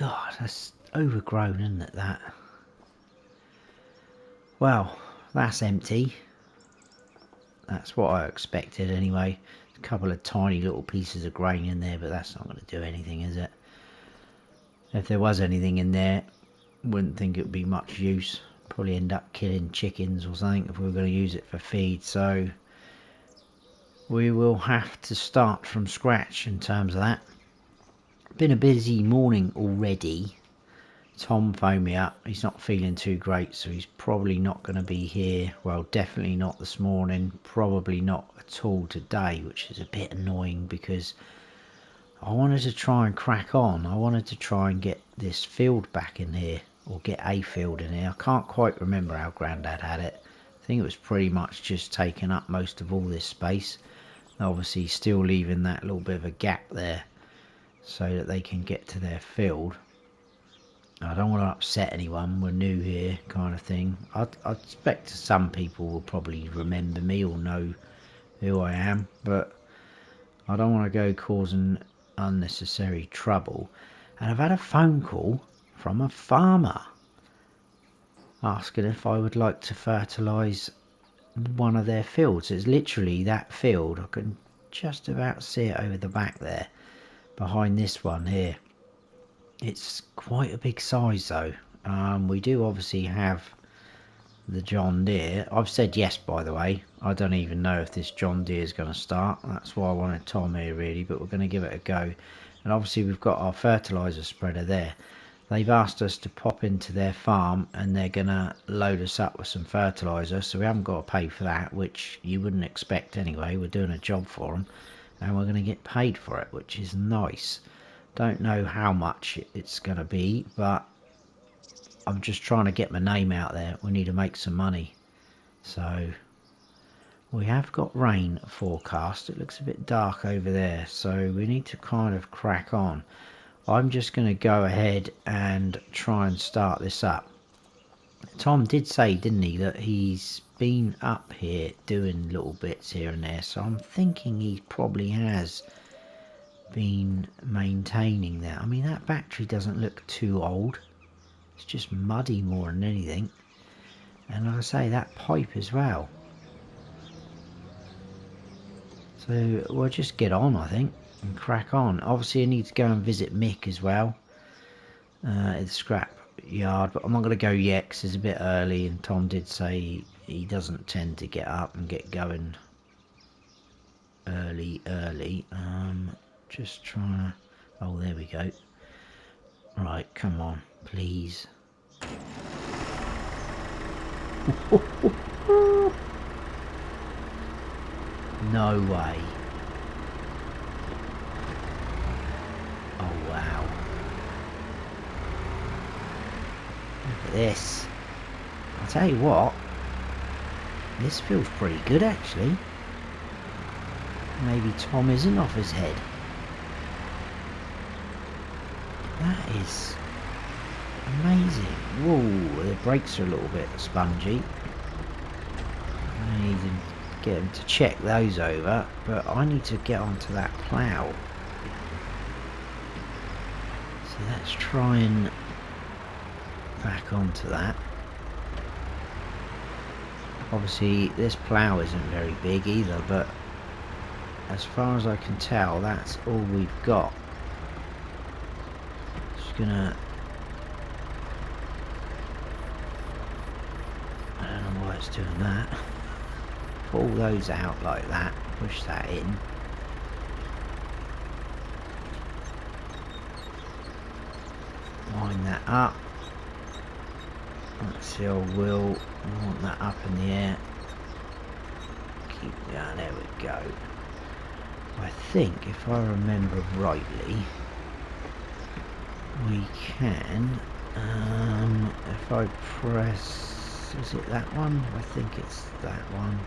God, that's overgrown, isn't it, that? Well, that's empty. That's what I expected anyway. A couple of tiny little pieces of grain in there, but that's not going to do anything, is it? If there was anything in there, wouldn't think it would be much use. Probably end up killing chickens or something if we were going to use it for feed. So we will have to start from scratch in terms of that. Been a busy morning already. Tom phoned me up. He's not feeling too great, so he's probably not going to be here. Well, definitely not this morning. Probably not at all today, which is a bit annoying because I wanted to try and crack on. I wanted to try and get this field back in here, or get a field in here. I can't quite remember how Grandad had it. I think it was pretty much just taking up most of all this space. Obviously still leaving that little bit of a gap there so that they can get to their field. I don't want to upset anyone, we're new here kind of thing. I expect some people will probably remember me or know who I am, but I don't want to go causing unnecessary trouble. And I've had a phone call from a farmer asking if I would like to fertilise one of their fields. It's literally that field. I can just about see it over the back there, behind this one here. It's quite a big size though. We do obviously have the John Deere. I've said yes, by the way. I don't even know if this John Deere is going to start. That's why I wanted Tom here really, but we're going to give it a go. And obviously we've got our fertiliser spreader there. They've asked us to pop into their farm and they're going to load us up with some fertiliser, so we haven't got to pay for that, which you wouldn't expect anyway. We're doing a job for them and we're going to get paid for it, which is nice. Don't know how much it's going to be, but I'm just trying to get my name out there. We need to make some money. So we have got rain forecast. It looks a bit dark over there, so we need to kind of crack on. I'm just going to go ahead and try and start this up. Tom did say, didn't he, that he's been up here doing little bits here and there, so I'm thinking he probably has been maintaining that. I mean, that battery doesn't look too old. It's just muddy more than anything. And like I say, that pipe as well. So we'll just get on, I think, and crack on. Obviously I need to go and visit Mick as well at the scrap yard, but I'm not going to go yet because it's a bit early, and Tom did say he doesn't tend to get up and get going early. Just trying to... oh, there we go. Right, come on, please. No way. Oh wow. Look at this. I'll tell you what, this feels pretty good actually. Maybe Tom isn't off his head. That is amazing. Whoa, the brakes are a little bit spongy. I need to get him to check those over, but I need to get onto that plough. So let's try and back onto that. Obviously this plough isn't very big either, but as far as I can tell, that's all we've got. Just gonna... I don't know why it's doing that. Pull those out like that, push that in. Line that up. That's the old wheel. I want that up in the air. Keep going, there we go. I think, if I remember rightly, we can, if I press, is it that one? I think it's that one.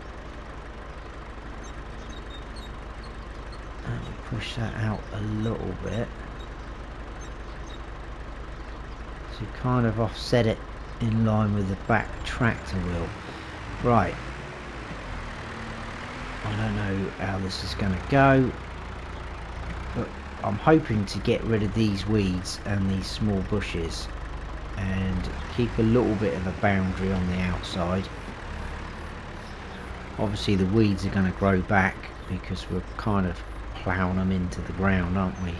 And push that out a little bit. So kind of offset it in line with the back tractor wheel. Right. I don't know how this is going to go, but I'm hoping to get rid of these weeds and these small bushes and keep a little bit of a boundary on the outside. Obviously the weeds are going to grow back because we're kind of ploughing them into the ground, aren't we?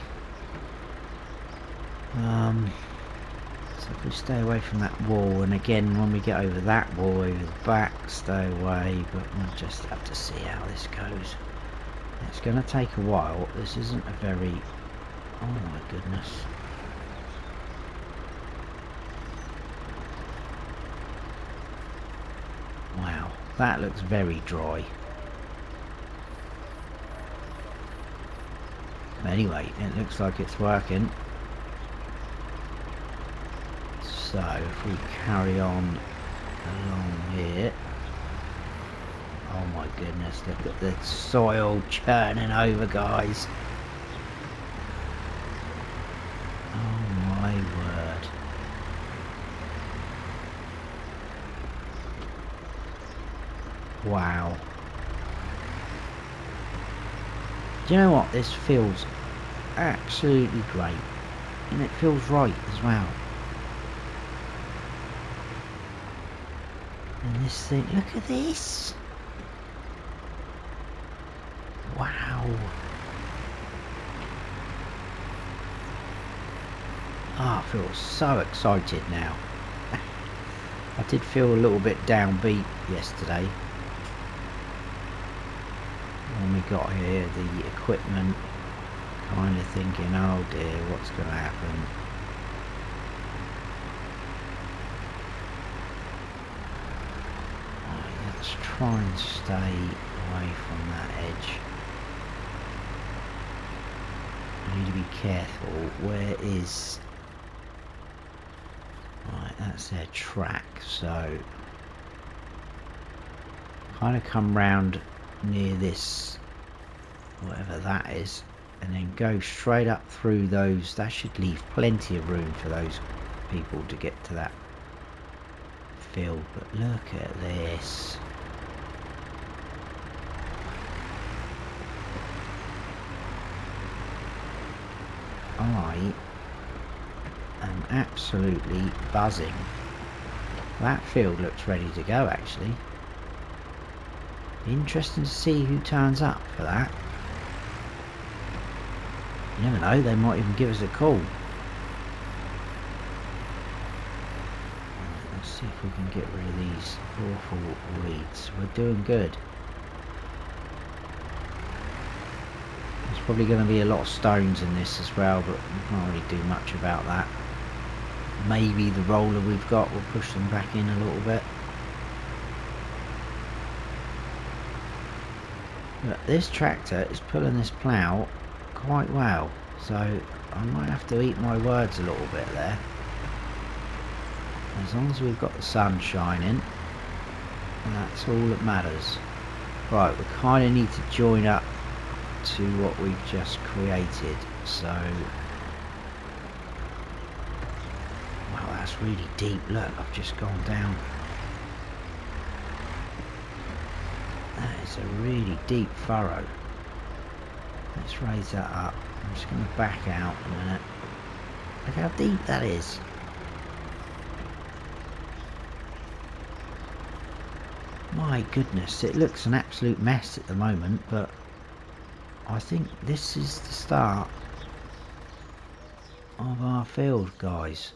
So if we stay away from that wall, and again when we get over that wall over the back, stay away, but we'll just have to see how this goes. It's going to take a while. This isn't a very... oh my goodness. Wow, that looks very dry. Anyway, it looks like it's working. So if we carry on along here, oh my goodness, look at the soil churning over, guys. Oh my word. Wow. Do you know what? This feels absolutely great. And it feels right as well. And this thing, look at this. Wow. Oh, I feel so excited now. I did feel a little bit downbeat yesterday when we got here, the equipment, kind of thinking, oh dear, what's going to happen? Right, let's try and stay away from that edge. I need to be careful. Where is... right, that's their track, so kind of come round near this, whatever that is, and then go straight up through those. That should leave plenty of room for those people to get to that field. But look at this. I am absolutely buzzing. That field looks ready to go, actually. Interesting to see who turns up for that. You never know, they might even give us a call. Right, let's see if we can get rid of these awful weeds. We're doing good. There's probably going to be a lot of stones in this as well, but we can't really do much about that. Maybe the roller we've got will push them back in a little bit. But this tractor is pulling this plough quite well, so I might have to eat my words a little bit there. As long as we've got the sun shining, that's all that matters. Right, we kind of need to join up to what we've just created, so... wow, that's really deep. Look, I've just gone down. That is a really deep furrow. Let's raise that up. I'm just going to back out a minute. Look how deep that is. My goodness, it looks an absolute mess at the moment, but I think this is the start of our field, guys.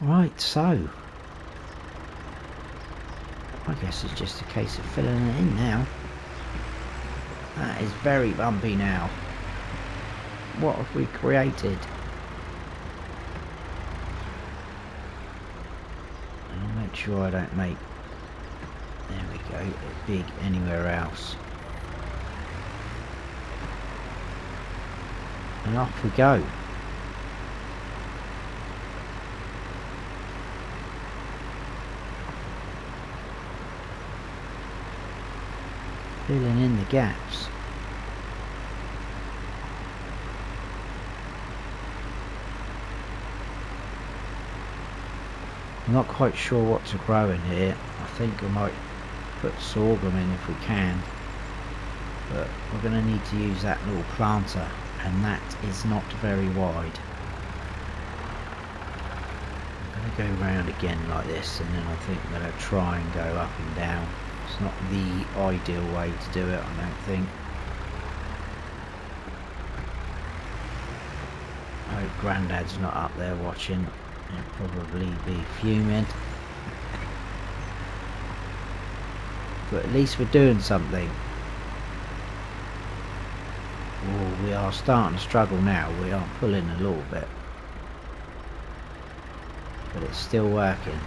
Right, so I guess it's just a case of filling it in now. That is very bumpy now. What have we created? I'll make sure I don't make, there we go, a big anywhere else. And off we go. Filling in the gaps. I'm not quite sure what to grow in here. I think I might put sorghum in if we can. but we're going to need to use that little planter, and that is not very wide. I'm going to go round again like this, and then I think I'm going to try and go up and down. It's not the ideal way to do it, I don't think. I hope Grandad's not up there watching. He'll probably be fuming. But at least we're doing something. Oh, we are starting to struggle now. We are pulling a little bit. But it's still working.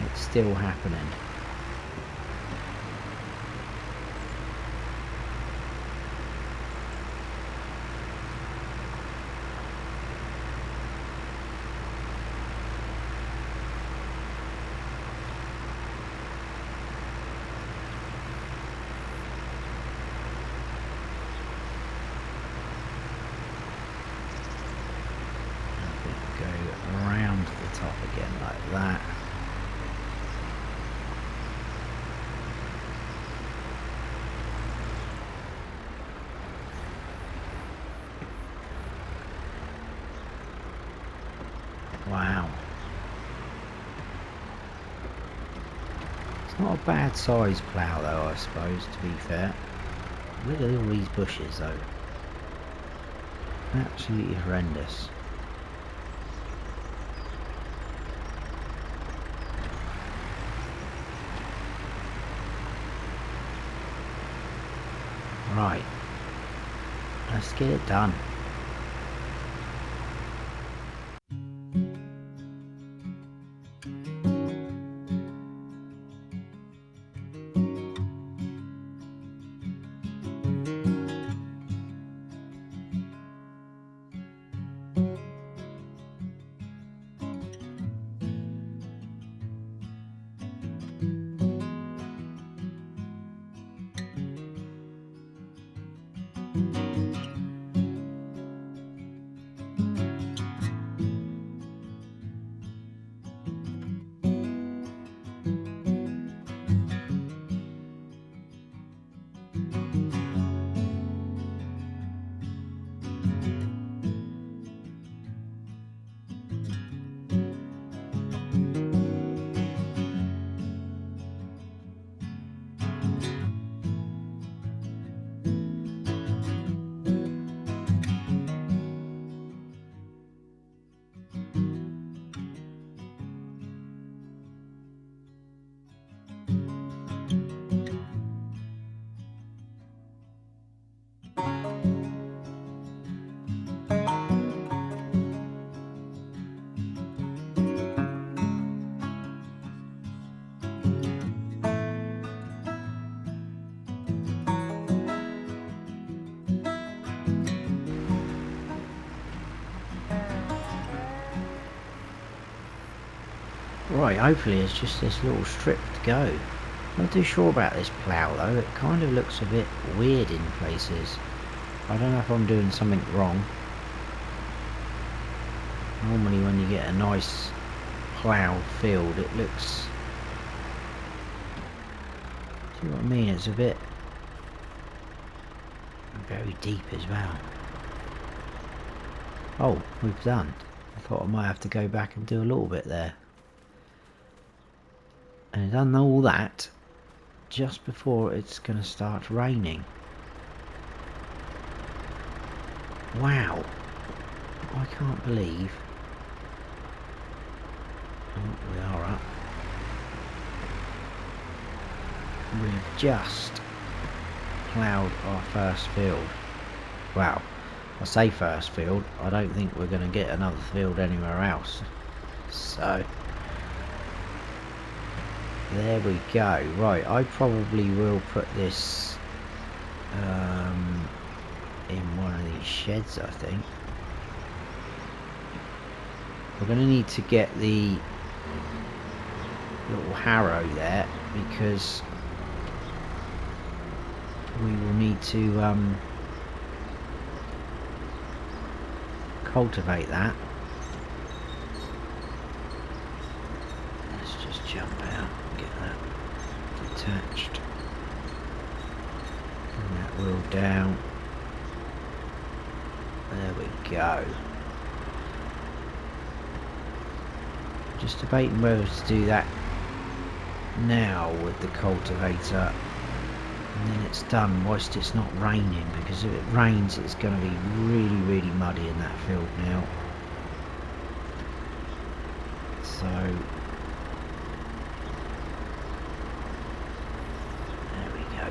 It's still happening. Again like that. Wow. It's not a bad size plough though, I suppose, to be fair. Look at all these bushes though. Absolutely horrendous. Right, let's get it done. Right, hopefully it's just this little strip to go. I'm not too sure about this plough though, it kind of looks a bit weird in places. I don't know if I'm doing something wrong. Normally when you get a nice plough field it looks... See what I mean? It's a bit... very deep as well. Oh, we've done. I thought I might have to go back and do a little bit there. And done all that just before it's going to start raining. Wow. I can't believe. Oh, we are up. We've just ploughed our first field. Wow. I say first field. I don't think we're going to get another field anywhere else. So... there we go. Right, I probably will put this in one of these sheds, I think. We're going to need to get the little harrow there because we will need to cultivate that. Let's just jump out and get that detached. And that will down. There we go. Just debating whether to do that now with the cultivator, and then it's done whilst it's not raining, because if it rains it's going to be really, really muddy in that field now. So there we go.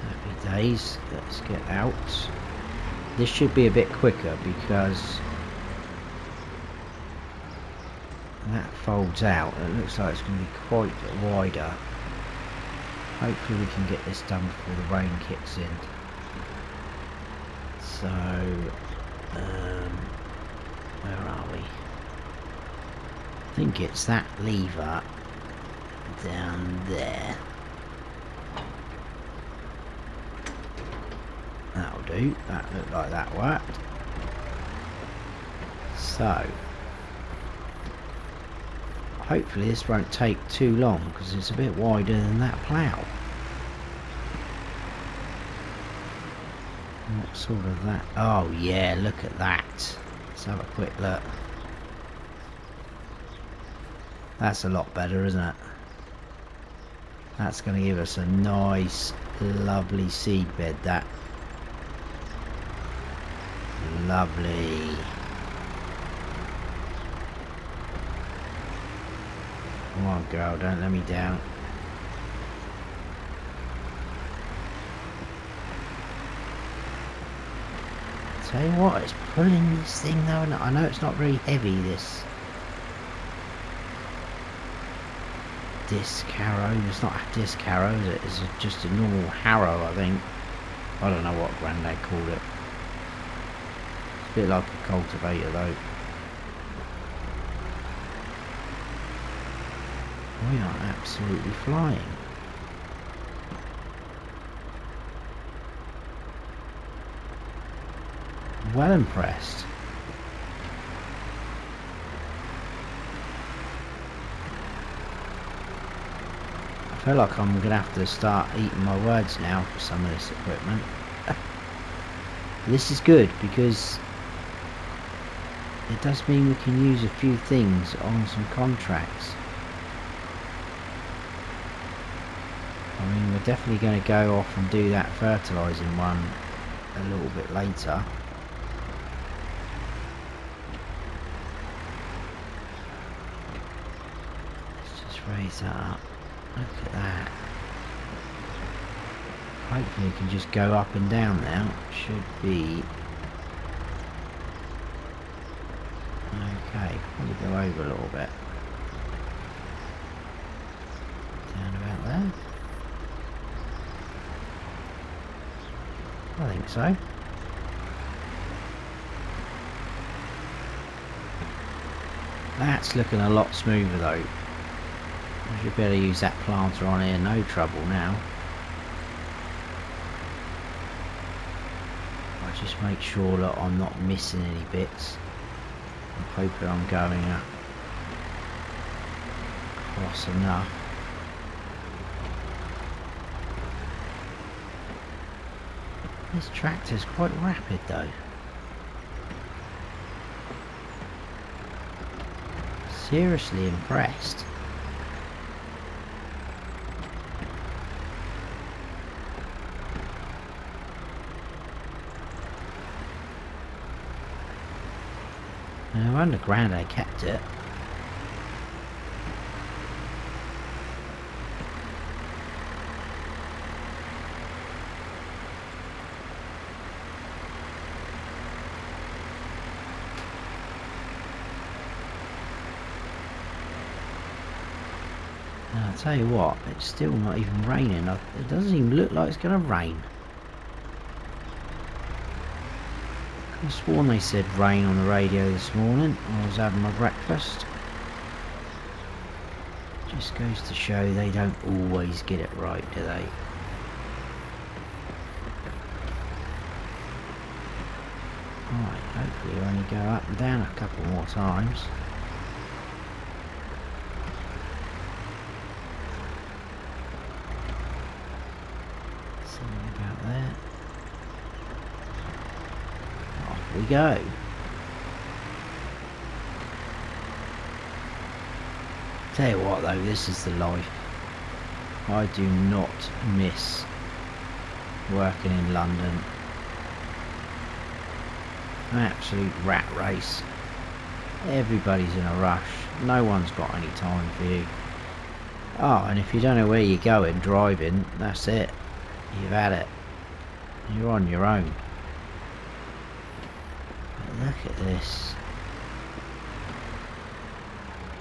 Happy days. Let's get out. This should be a bit quicker because that folds out. It looks like it's going to be quite wider. Hopefully we can get this done before the rain kicks in. So where are we? I think it's that lever down there. That'll do. That looked like that worked. So hopefully this won't take too long because it's a bit wider than that plough. What sort of that? Oh yeah, look at that. Let's have a quick look. That's a lot better, isn't it? That's going to give us a nice, lovely seed bed, that. Lovely. Come on, girl, don't let me down. Tell you what, it's pulling this thing though, and I know it's not very heavy, this disc harrow. It's not a disc harrow, is it? It's just a normal harrow, I think. I don't know what Grandad called it. It's a bit like a cultivator though. We are absolutely flying. Well impressed. I feel like I'm going to have to start eating my words now for some of this equipment. This is good because it does mean we can use a few things on some contracts. I mean, we're definitely going to go off and do that fertilising one a little bit later. Let's just raise that up. Look at that. Hopefully it can just go up and down now. Should be okay. Probably go over a little bit. Down about there. I think so. That's looking a lot smoother though. I should be able to use that planter on here, no trouble now. I just make sure that I'm not missing any bits. I'm hoping I'm going across enough. This tractor's quite rapid though. Seriously impressed. No wonder Grandad kept it. Now, I'll tell you what, it's still not even raining. It doesn't even look like it's going to rain. I could have sworn they said rain on the radio this morning when I was having my breakfast. Just goes to show they don't always get it right, do they? Alright, hopefully you only go up and down a couple more times. Something about there. Off we go. Tell you what though, this is the life. I do not miss working in London. An absolute rat race. Everybody's in a rush. No one's got any time for you. Oh, and if you don't know where you're going driving, that's it. You've had it. You're on your own. But look at this.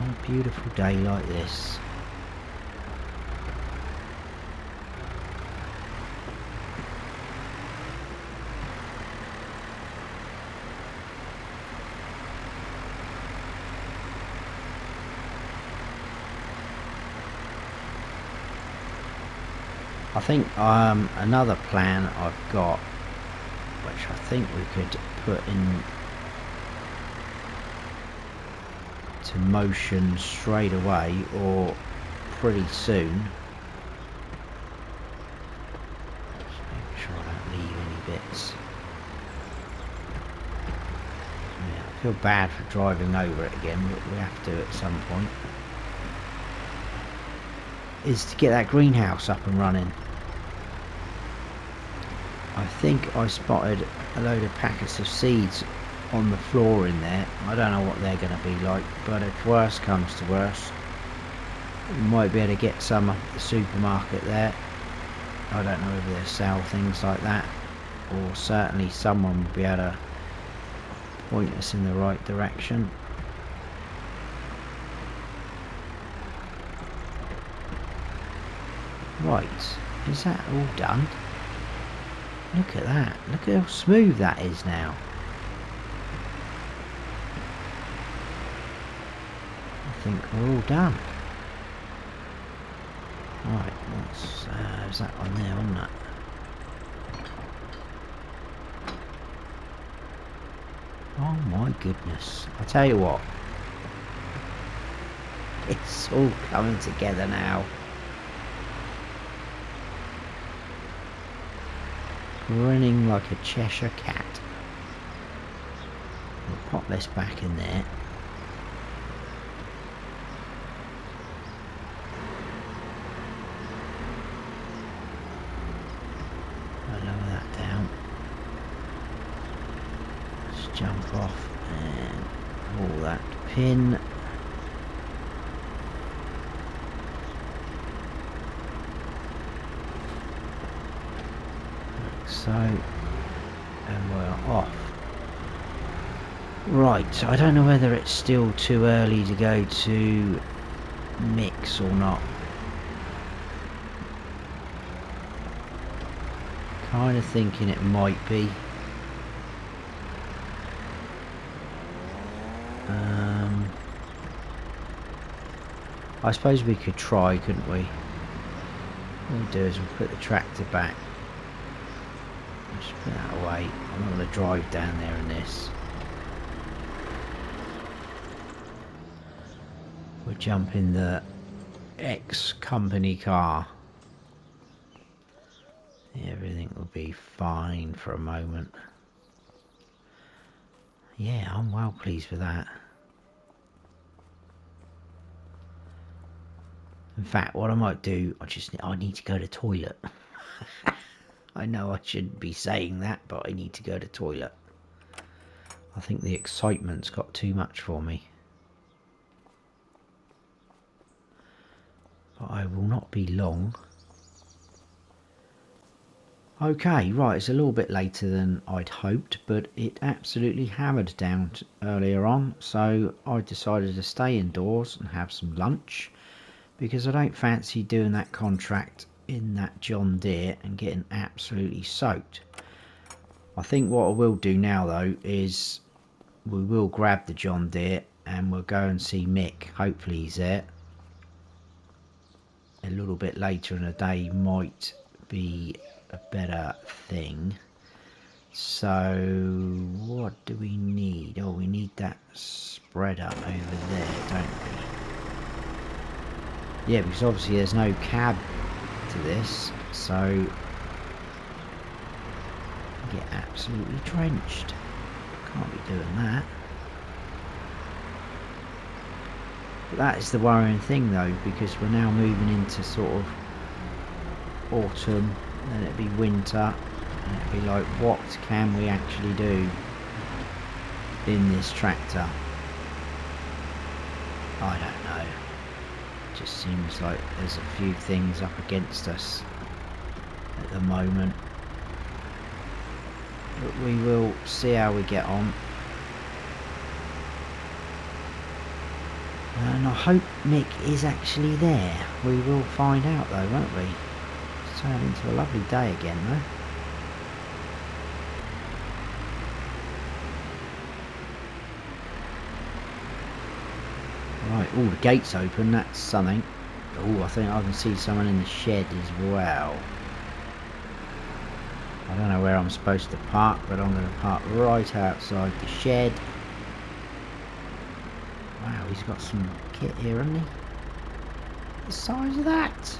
On a beautiful day like this. I think another plan I've got, which I think we could put in to motion straight away or pretty soon. Just make sure I don't leave any bits. Yeah, I feel bad for driving over it again, but we have to at some point. Is to get that greenhouse up and running. I think I spotted a load of packets of seeds on the floor in there. I don't know what they're going to be like, but if worse comes to worse, we might be able to get some at the supermarket there. I don't know if they sell things like that, or certainly someone will be able to point us in the right direction. Right, is that all done? Look at that. Look at how smooth that is now. I think we're all done. Right, what's is that one there, wasn't it? Oh my goodness. I tell you what. It's all coming together now. Running like a Cheshire cat. We'll pop this back in there. I'll lower that down. Let's jump off and pull that pin. So, and we're off. Right, I don't know whether it's still too early to go to Mick's or not. Kind of thinking it might be. I suppose we could try, couldn't we? What we'll do is we'll put the tractor back. Just put that away. I'm not going to drive down there in this. We'll jump in the ex-company car. Everything will be fine for a moment. Yeah, I'm well pleased with that. In fact, what I might do, I need to go to the toilet. I know I shouldn't be saying that, but I need to go to the toilet. I think the excitement's got too much for me. But I will not be long. Okay, right, it's a little bit later than I'd hoped, but it absolutely hammered down earlier on, so I decided to stay indoors and have some lunch, because I don't fancy doing that contract in that John Deere and getting absolutely soaked. I think what I will do now though is we will grab the John Deere and we'll go and see Mick. Hopefully he's there. A little bit later in the day might be a better thing. So what do we need? Oh, we need that spreader over there, don't we? Yeah, because obviously there's no cab to this, so get absolutely drenched. Can't be doing that. But that is the worrying thing though, because we're now moving into sort of autumn, then it'd be winter, and it'd be like, what can we actually do in this tractor? I don't know. It just seems like there's a few things up against us at the moment. But we will see how we get on. And I hope Mick is actually there. We will find out though, won't we? It's turned into a lovely day again though. Right, all the gates open, that's something. Oh, I think I can see someone in the shed as well. I don't know where I'm supposed to park, but I'm going to park right outside the shed. Wow, he's got some kit here, hasn't he? The size of that!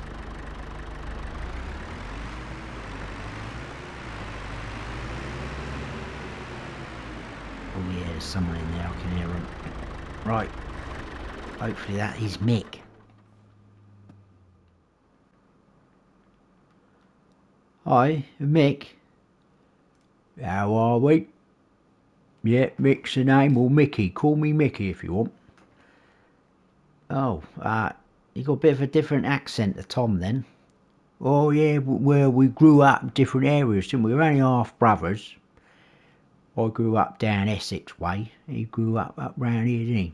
Oh yeah, there's someone in there, I can hear him. Right, hopefully that is Mick. Hi, Mick. How are we? Yeah, Mick's the name, or Mickey. Call me Mickey if you want. Oh, you got a bit of a different accent to Tom then. Oh yeah, well we grew up in different areas, didn't we? We're only half brothers. I grew up down Essex way. He grew up round here, didn't he?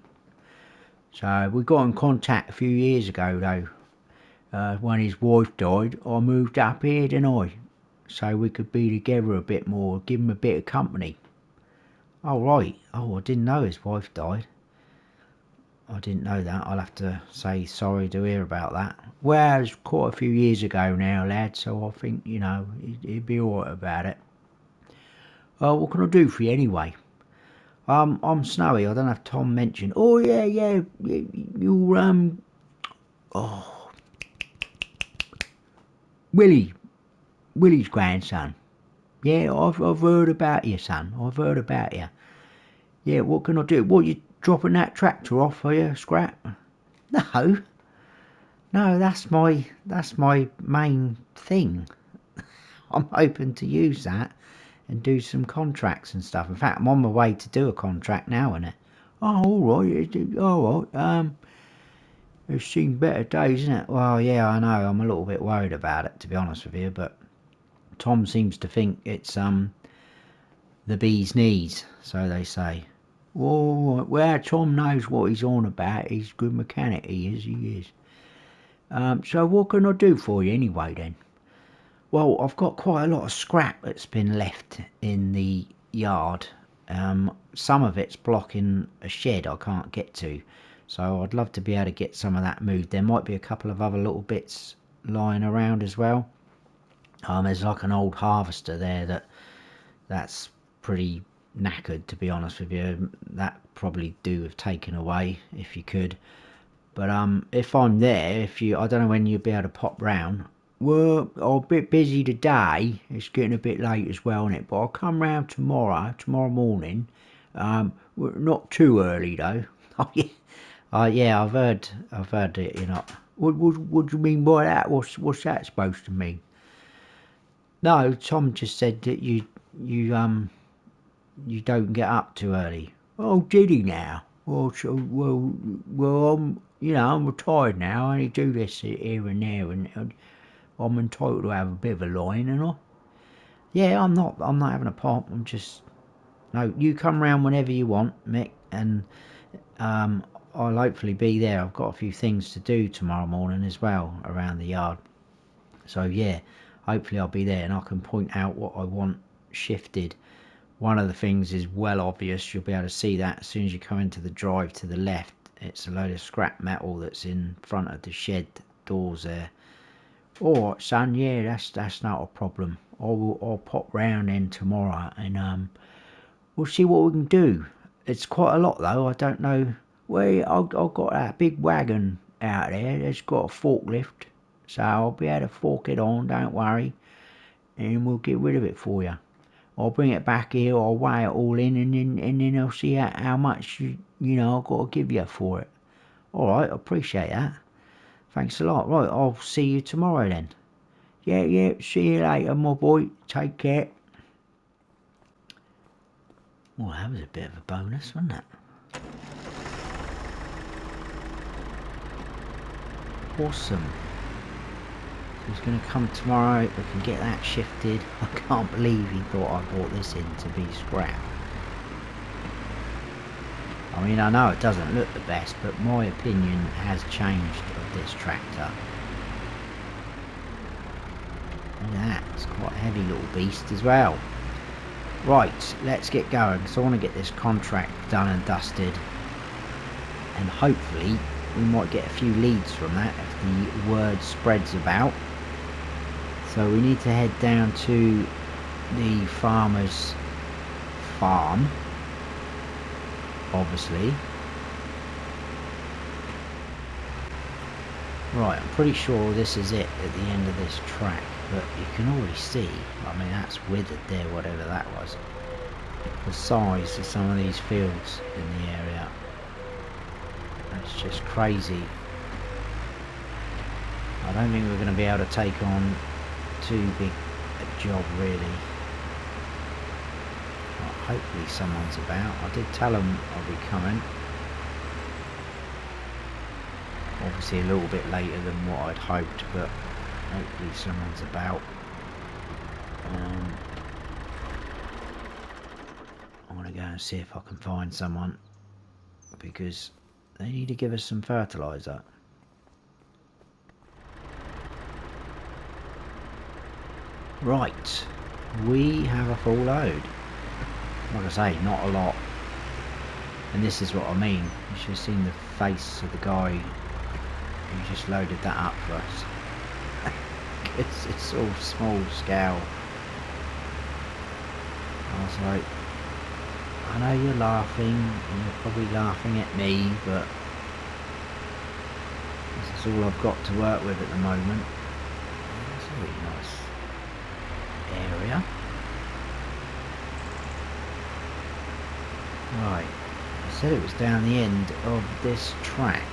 So we got in contact a few years ago though. When his wife died, I moved up here, didn't I? So we could be together a bit more, give him a bit of company. Oh right. Oh, I didn't know his wife died. I didn't know that. I'll have to say sorry to hear about that. Well, it's quite a few years ago now, lad, so I think, you know, he'd be alright about it. What can I do for you anyway? I'm Snowy. I don't know if Tom mentioned. Oh yeah, you oh, Willie's grandson. Yeah, I've heard about you, son. I've heard about you. Yeah, what can I do? What, you dropping that tractor off, are you, Scrap? No, that's my main thing. I'm hoping to use that and do some contracts and stuff. In fact, I'm on my way to do a contract now, innit? Oh, alright, it's seen better days, isn't it? Well, yeah, I know, I'm a little bit worried about it, to be honest with you, but Tom seems to think it's, the bee's knees, so they say. Well, Tom knows what he's on about, he's a good mechanic, he is. So what can I do for you anyway, then? Well, I've got quite a lot of scrap that's been left in the yard. Some of it's blocking a shed I can't get to, so I'd love to be able to get some of that moved. There might be a couple of other little bits lying around as well. There's like an old harvester there that's pretty knackered, to be honest with you. That probably do have taken away if you could. But if I'm there, I don't know when you'll be able to pop round. Well, I'm a bit busy today. It's getting a bit late as well, isn't it? But I'll come round tomorrow morning. Not too early though. Oh yeah, yeah. I've heard that you're not. What do you mean by that? What's that supposed to mean? No, Tom just said that you don't get up too early. Oh, did he now? Well, I'm retired now. I only do this here and there, and I'm entitled to have a bit of a line, and I. Yeah, I'm not having a pop. I'm just. No, you come round whenever you want, Mick, and I'll hopefully be there. I've got a few things to do tomorrow morning as well around the yard. So yeah, hopefully I'll be there and I can point out what I want shifted. One of the things is well obvious. You'll be able to see that as soon as you come into the drive to the left. It's a load of scrap metal that's in front of the shed doors there. Alright, son, yeah, that's not a problem. I'll pop round in tomorrow and we'll see what we can do. It's quite a lot though. I don't know. Well, I've got that big wagon out there. It's got a forklift, so I'll be able to fork it on. Don't worry, and we'll get rid of it for you. I'll bring it back here, I'll weigh it all in, and then I'll see how much, you know, I've got to give you for it. Alright, I appreciate that. Thanks a lot. Right, I'll see you tomorrow then. Yeah, see you later, my boy. Take care. Well, that was a bit of a bonus, wasn't it? Awesome. He's going to come tomorrow. We can get that shifted. I can't believe he thought I bought this in to be scrap. I mean, I know it doesn't look the best, but my opinion has changed of this tractor. Look at that. It's quite a heavy little beast as well. Right, let's get going, because I want to get this contract done and dusted. And hopefully we might get a few leads from that if the word spreads about. So we need to head down to the farmer's farm, obviously. Right, I'm pretty sure this is it at the end of this track, but you can already see, I mean, that's withered there, whatever that was. The size of some of these fields in the area. That's just crazy. I don't think we're going to be able to take on too big a job, really. Well, hopefully someone's about. I did tell them I'll be coming. Obviously a little bit later than what I'd hoped, but hopefully someone's about. I'm going to go and see if I can find someone, because they need to give us some fertiliser. Right, we have a full load. Like I say, not a lot. And this is what I mean. You should have seen the face of the guy who just loaded that up for us. It's all small scale. I was like, I know you're laughing, and you're probably laughing at me, but this is all I've got to work with at the moment. That's a really nice area. Right, I said it was down the end of this track.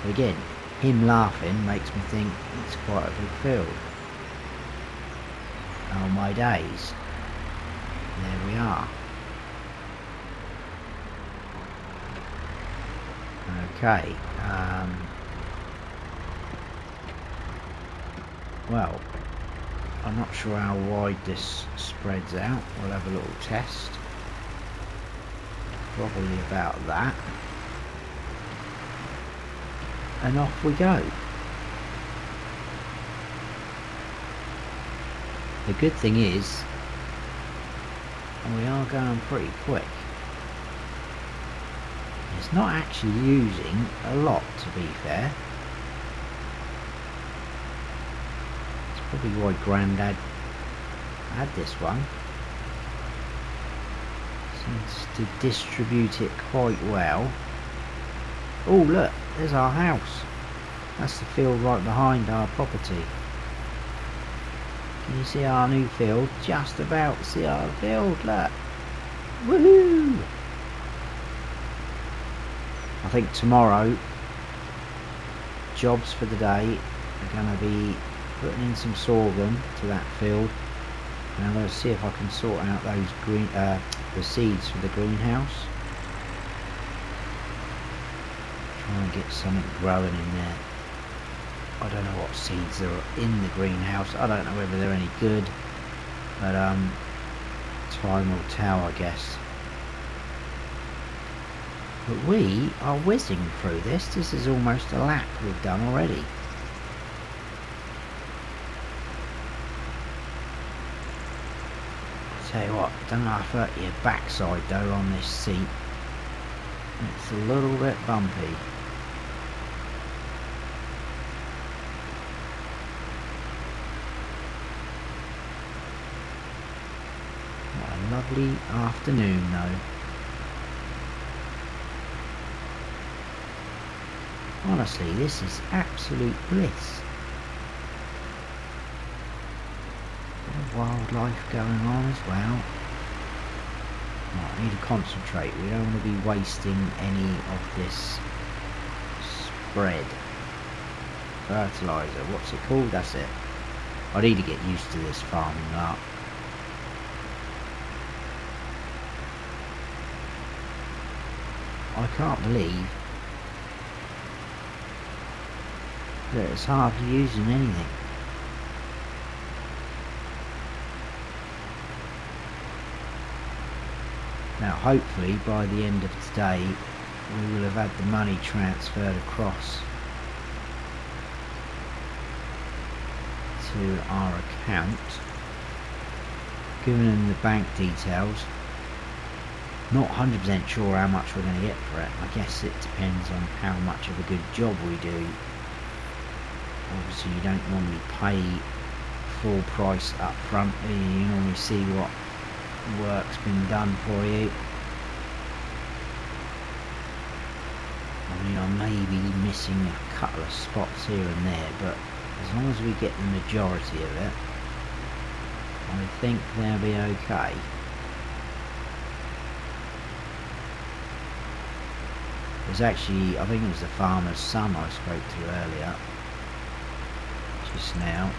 But again, him laughing makes me think it's quite a big field. Oh my days. There we are. Okay. Well, I'm not sure how wide this spreads out. We'll have a little test. Probably about that. And off we go. The good thing is, we are going pretty quick. It's not actually using a lot, to be fair. It's probably why Grandad had this one. Seems to distribute it quite well. Oh look, there's our house. That's the field right behind our property. Can you see our new field? Just about see our field, look. Woohoo! I think tomorrow, jobs for the day are going to be putting in some sorghum to that field. And I'm going to see if I can sort out those green, the seeds for the greenhouse. Try and get something growing in there. I don't know what seeds are in the greenhouse. I don't know whether they're any good, but time will tell, I guess. But we are whizzing through this. This is almost a lap we've done already. I'll tell you what, don't know if I hurt your backside though on this seat. It's a little bit bumpy. Lovely afternoon though. Honestly, this is absolute bliss. wildlife going on as well. Right, I need to concentrate. We don't want to be wasting any of this spread. Fertiliser, what's it called? That's it. I need to get used to this farming lot. I can't believe that it's hardly using anything. Now hopefully by the end of today we will have had the money transferred across to our account, giving them the bank details. Not 100% sure how much we're going to get for it. I guess it depends on how much of a good job we do. Obviously you don't normally pay full price up front, you normally see what work's been done for you. I mean, I may be missing a couple of spots here and there, but as long as we get the majority of it, I think they'll be okay. There's actually, I think it was the farmer's son I spoke to earlier, just now.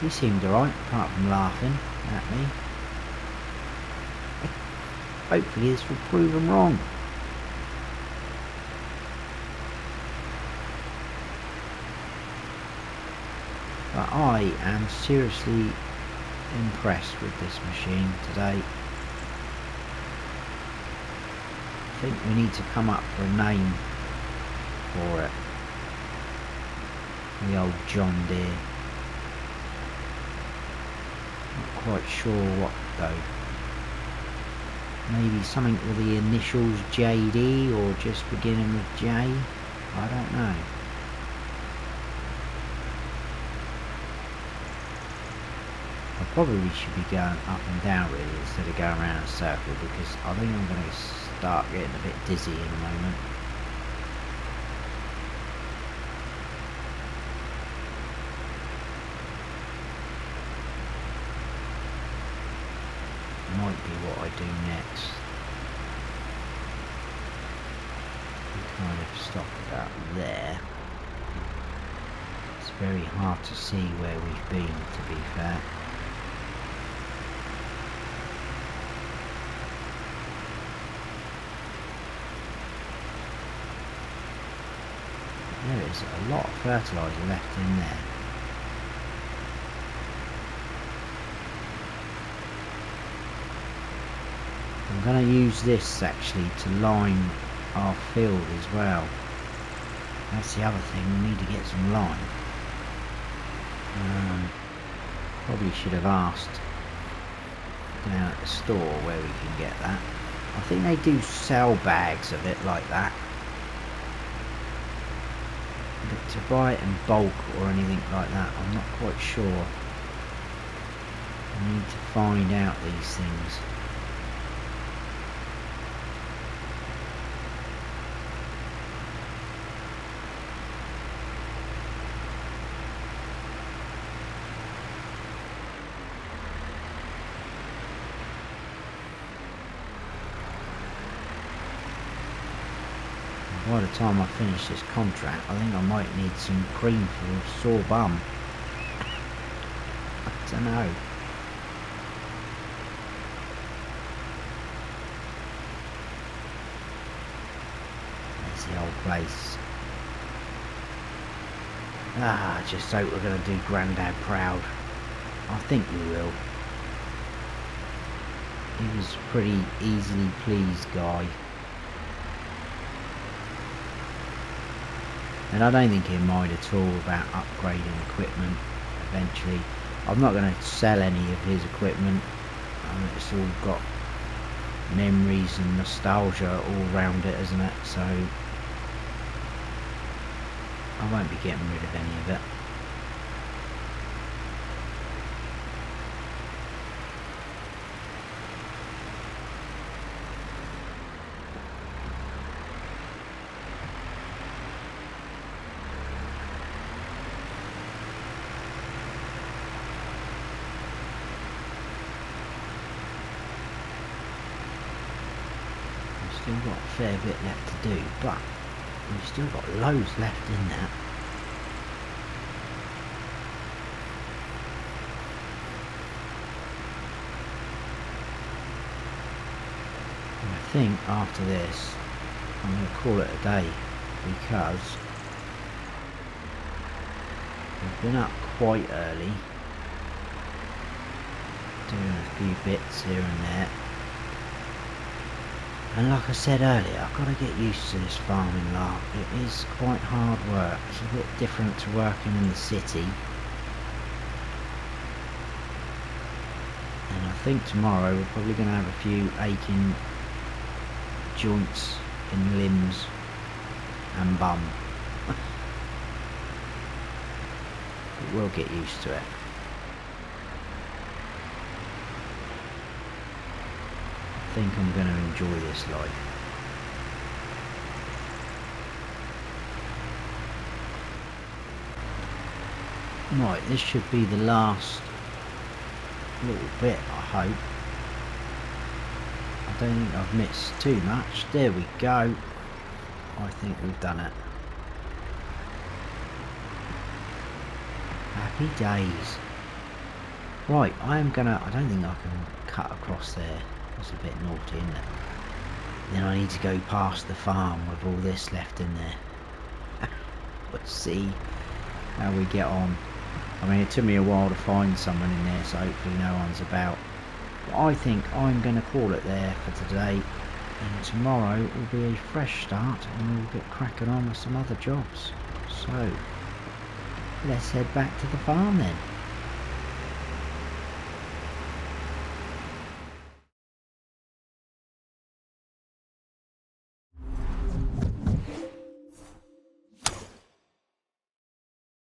He seemed alright, apart from laughing at me. Hopefully this will prove him wrong. But I am seriously impressed with this machine today. I think we need to come up with a name for it. The old John Deere. Not quite sure what though. Maybe something with the initials JD or just beginning with J. I don't know. I probably should be going up and down really instead of going around in a circle, because I think I'm going to start getting a bit dizzy in a moment. Might be what I do next. We kind of stop about there. It's very hard to see where we've been, to be fair. There is a lot of fertiliser left in there. I'm going to use this actually to line our field as well. That's the other thing, we need to get some lime. Probably should have asked down at the store where we can get that. I think they do sell bags of it like that. But to buy it in bulk or anything like that, I'm not quite sure. I need to find out these things. By the time I finish this contract, I think I might need some cream for a sore bum. I don't know. There's the old place. I just hope we're going to do Grandad proud. I think we will. He was a pretty easily pleased guy. And I don't think he'll mind at all about upgrading equipment eventually. I'm not going to sell any of his equipment. It's all got memories and nostalgia all round it, isn't it? So I won't be getting rid of any of it. Still got a fair bit left to do, but we've still got loads left in that. And I think after this I'm going to call it a day, because we've been up quite early doing a few bits here and there. And like I said earlier, I've got to get used to this farming lark. It is quite hard work. It's a bit different to working in the city. And I think tomorrow we're probably going to have a few aching joints in limbs and bum. But we'll get used to it. I think I'm going to enjoy this life. Right, this should be the last little bit, I hope. I don't think I've missed too much. There we go. I think we've done it. Happy days. Right, I don't think I can cut across there. That's a bit naughty, isn't it? Then I need to go past the farm with all this left in there. Let's see how we get on. I mean, it took me a while to find someone in there, so hopefully no one's about. But I think I'm going to call it there for today. And tomorrow will be a fresh start and we'll get cracking on with some other jobs. So, let's head back to the farm then.